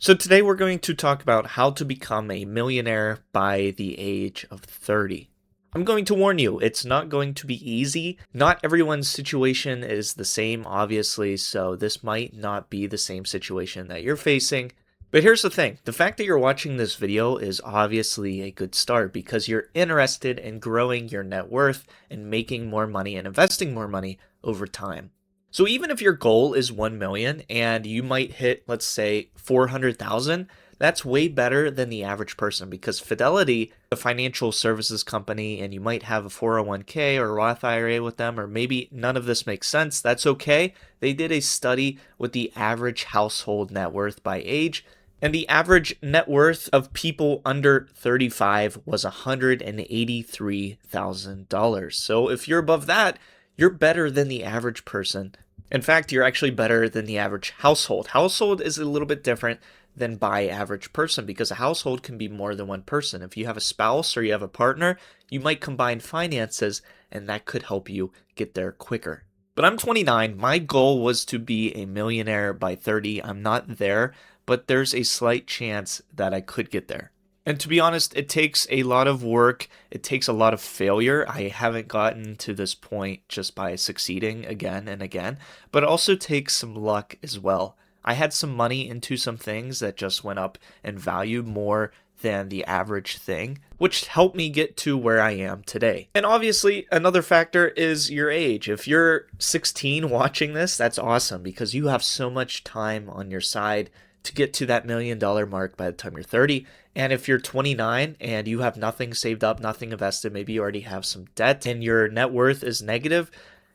So today we're going to talk about how to become a millionaire by the age of 30. I'm going to warn you, it's not going to be easy. Not everyone's situation is the same, obviously, so this might not be the same situation that you're facing. But here's the thing, the fact that you're watching this video is obviously a good start because you're interested in growing your net worth and making more money and investing more money over time. So even if your goal is 1 million and you might hit, let's say, 400,000, that's way better than the average person because Fidelity, a financial services company, and you might have a 401k or a Roth IRA with them, or maybe none of this makes sense. That's okay. They did a study with the average household net worth by age, and the average net worth of people under 35 was $183,000. So if you're above that, you're better than the average person. In fact, you're actually better than the average household. Household is a little bit different than by average person because a household can be more than one person. If you have a spouse or you have a partner, you might combine finances and that could help you get there quicker. But I'm 29. My goal was to be a millionaire by 30. I'm not there, but there's a slight chance that I could get there. And to be honest, it takes a lot of work. It takes a lot of failure. I haven't gotten to this point just by succeeding again and again, but it also takes some luck as well. I had some money into some things that just went up in value more than the average thing, which helped me get to where I am today. And obviously, another factor is your age. If you're 16 watching this, that's awesome because you have so much time on your side to get to that $1 million mark by the time you're 30. And if you're 29 and you have nothing saved up, nothing invested, maybe you already have some debt and your net worth is negative,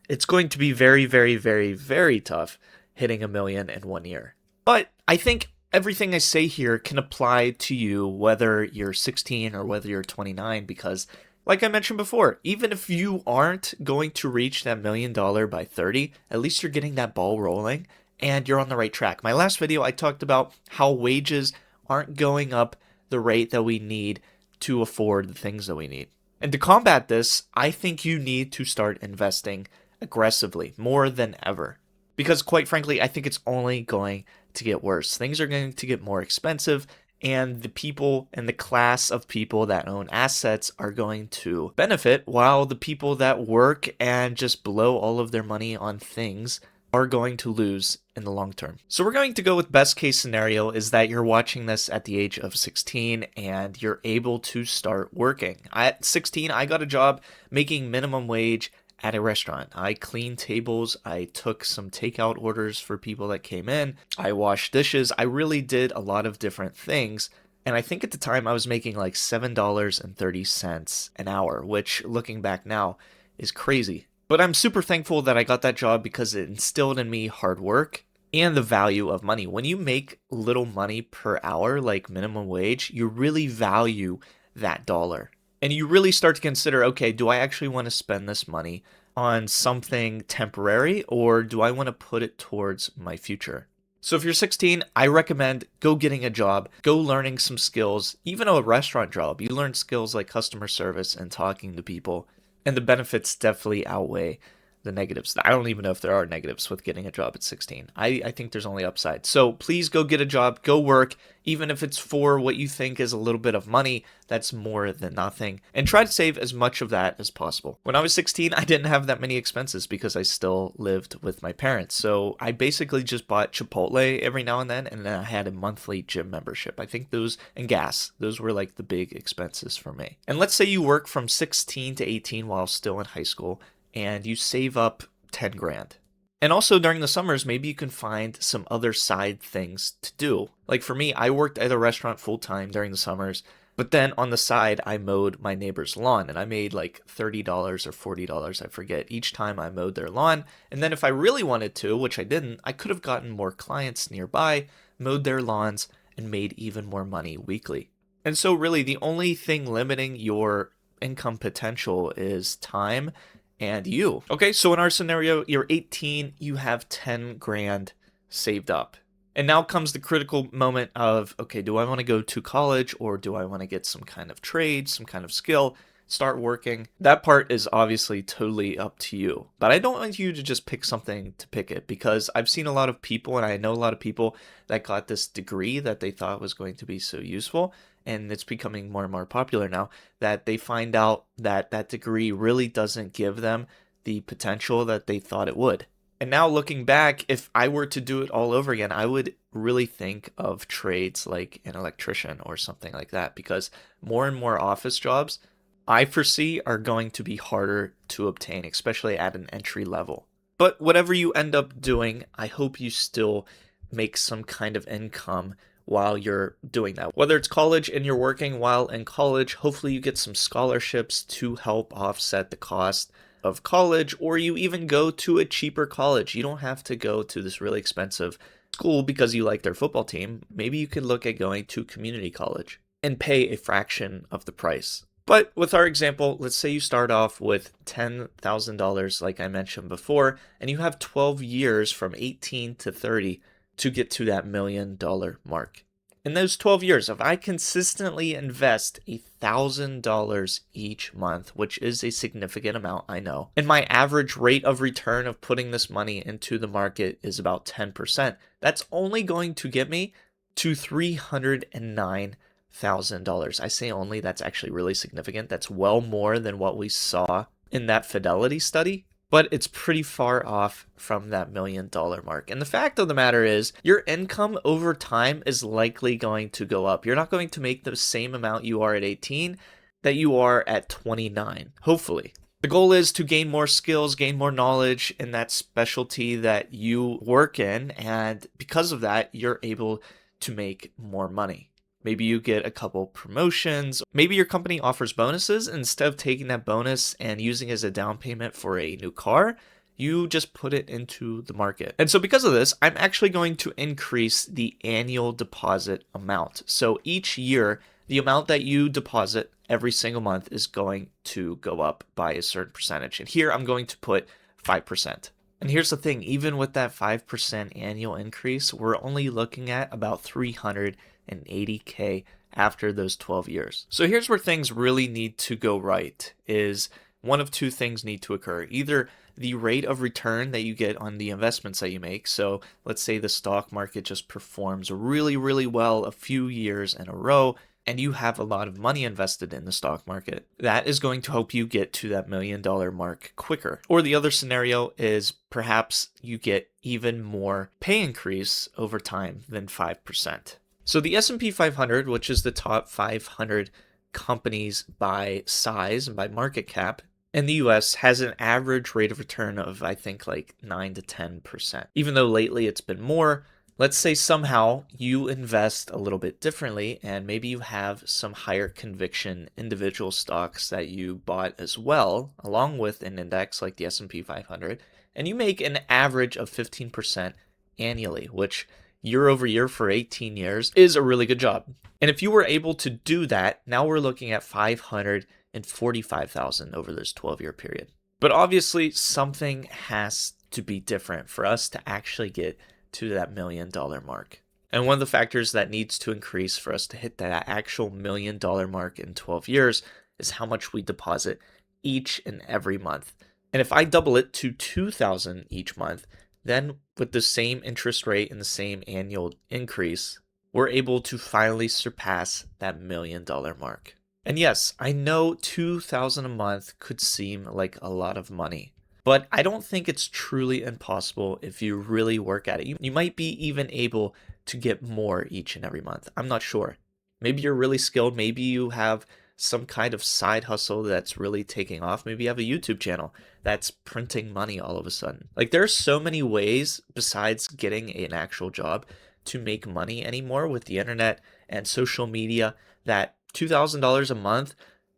it's going to be very, very, very, very tough hitting $1 million in 1 year. But I think everything I say here can apply to you whether you're 16 or whether you're 29 because like I mentioned before, even if you aren't going to reach that $1 million by 30, at least you're getting that ball rolling and you're on the right track. My last video, I talked about how wages aren't going up the rate that we need to afford the things that we need. And to combat this, I think you need to start investing aggressively, more than ever. Because quite frankly, I think it's only going to get worse. Things are going to get more expensive, and the people and the class of people that own assets are going to benefit, while the people that work and just blow all of their money on things are going to lose in the long term. So we're going to go with best case scenario is that you're watching this at the age of 16 and you're able to start working. At 16, I got a job making minimum wage at a restaurant. I cleaned tables, I took some takeout orders for people that came in, I washed dishes, I really did a lot of different things. And I think at the time I was making like $7.30 an hour, which looking back now is crazy. But I'm super thankful that I got that job because it instilled in me hard work and the value of money. When you make little money per hour, like minimum wage, you really value that dollar. And you really start to consider, okay, do I actually want to spend this money on something temporary or do I want to put it towards my future? So if you're 16, I recommend go getting a job, go learning some skills, even a restaurant job. You learn skills like customer service and talking to people. And the benefits definitely outweigh the negatives. I don't even know if there are negatives with getting a job at 16. I think there's only upside. So please go get a job, go work, even if it's for what you think is a little bit of money, that's more than nothing. And try to save as much of that as possible. When I was 16, I didn't have that many expenses because I still lived with my parents. So I basically just bought Chipotle every now and then I had a monthly gym membership. I think those, and gas, those were like the big expenses for me. And let's say you work from 16 to 18 while still in high school, and you save up 10 grand. And also during the summers, maybe you can find some other side things to do. Like for me, I worked at a restaurant full time during the summers, but then on the side, I mowed my neighbor's lawn and I made like $30 or $40, I forget, each time I mowed their lawn. And then if I really wanted to, which I didn't, I could have gotten more clients nearby, mowed their lawns, and made even more money weekly. And so really the only thing limiting your income potential is time and you. Okay, so in our scenario, you're 18, you have 10 grand saved up. And now comes the critical moment of, okay, do I want to go to college or do I want to get some kind of trade, some kind of skill start working. That part is obviously totally up to you. But I don't want you to just pick something to pick it, because I've seen a lot of people, and I know a lot of people that got this degree that they thought was going to be so useful, and it's becoming more and more popular now, that they find out that that degree really doesn't give them the potential that they thought it would. And now looking back, if I were to do it all over again, I would really think of trades like an electrician or something like that, because more and more office jobs I foresee are going to be harder to obtain, especially at an entry level. But whatever you end up doing, I hope you still make some kind of income while you're doing that. Whether it's college and you're working while in college, hopefully you get some scholarships to help offset the cost of college, or you even go to a cheaper college. You don't have to go to this really expensive school because you like their football team. Maybe you could look at going to community college and pay a fraction of the price. But with our example, let's say you start off with $10,000, like I mentioned before, and you have 12 years from 18 to 30 to get to that $1 million mark. In those 12 years, if I consistently invest $1,000 each month, which is a significant amount, I know, and my average rate of return of putting this money into the market is about 10%, that's only going to get me to $309,000. I say only, that's actually really significant. That's well more than what we saw in that Fidelity study, but it's pretty far off from that $1 million mark. And the fact of the matter is, your income over time is likely going to go up. You're not going to make the same amount you are at 18 that you are at 29, hopefully. The goal is to gain more skills, gain more knowledge in that specialty that you work in, and because of that, you're able to make more money. Maybe you get a couple promotions. Maybe your company offers bonuses. Instead of taking that bonus and using it as a down payment for a new car, you just put it into the market. And so because of this, I'm actually going to increase the annual deposit amount. So each year, the amount that you deposit every single month is going to go up by a certain percentage. And here I'm going to put 5%. And here's the thing, even with that 5% annual increase, we're only looking at about $380K after those 12 years. So here's where things really need to go right, is one of two things need to occur. Either the rate of return that you get on the investments that you make. So let's say the stock market just performs really, really well a few years in a row, and you have a lot of money invested in the stock market. That is going to help you get to that $1 million mark quicker. Or the other scenario is perhaps you get even more pay increase over time than 5%. So the S&P 500, which is the top 500 companies by size and by market cap in the US, has an average rate of return of, I think, like 9 to 10%. Even though lately it's been more. Let's say somehow you invest a little bit differently, and maybe you have some higher conviction individual stocks that you bought as well, along with an index like the S&P 500, and you make an average of 15% annually, which year over year for 18 years is a really good job. And if you were able to do that, now we're looking at $545,000 over this 12-year period. But obviously something has to be different for us to actually get to that $1 million mark. And one of the factors that needs to increase for us to hit that actual $1 million mark in 12 years is how much we deposit each and every month. And if I double it to $2,000 each month, then with the same interest rate and the same annual increase, we're able to finally surpass that $1 million mark. And yes, I know $2,000 a month could seem like a lot of money, but I don't think it's truly impossible if you really work at it. You might be even able to get more each and every month. I'm not sure. Maybe you're really skilled. Maybe you have some kind of side hustle that's really taking off. Maybe you have a YouTube channel that's printing money all of a sudden. Like, there are so many ways besides getting an actual job to make money anymore with the internet and social media that $2,000 a month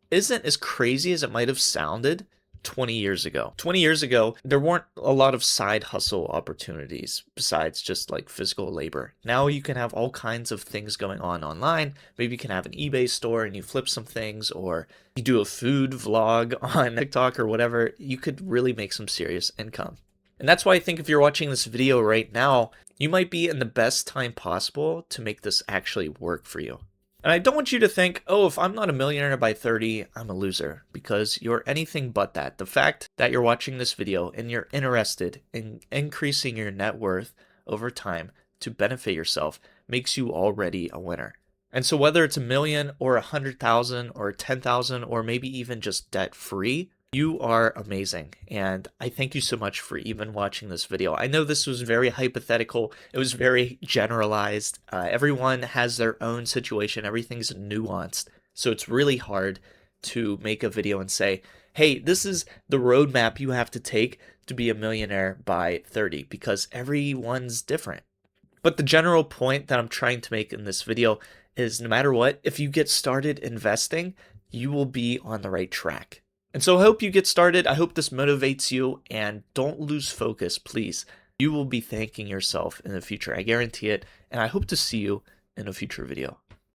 isn't as crazy as it might have sounded 20 years ago. 20 years ago, there weren't a lot of side hustle opportunities besides just like physical labor. Now you can have all kinds of things going on online. Maybe you can have an eBay store and you flip some things, or you do a food vlog on TikTok or whatever. You could really make some serious income. And that's why I think if you're watching this video right now, you might be in the best time possible to make this actually work for you. And I don't want you to think, oh, if I'm not a millionaire by 30, I'm a loser, because you're anything but that. The fact that you're watching this video and you're interested in increasing your net worth over time to benefit yourself makes you already a winner. And so whether it's a million or 100,000 or 10,000 or maybe even just debt free, you are amazing, and I thank you so much for even watching this video. I know this was very hypothetical, it was very generalized. Everyone has their own situation, everything's nuanced, so it's really hard to make a video and say, hey, this is the roadmap you have to take to be a millionaire by 30, because everyone's different. But the general point that I'm trying to make in this video is no matter what, if you get started investing, you will be on the right track. And so I hope you get started. I hope this motivates you, and don't lose focus, please. You will be thanking yourself in the future. I guarantee it. And I hope to see you in a future video.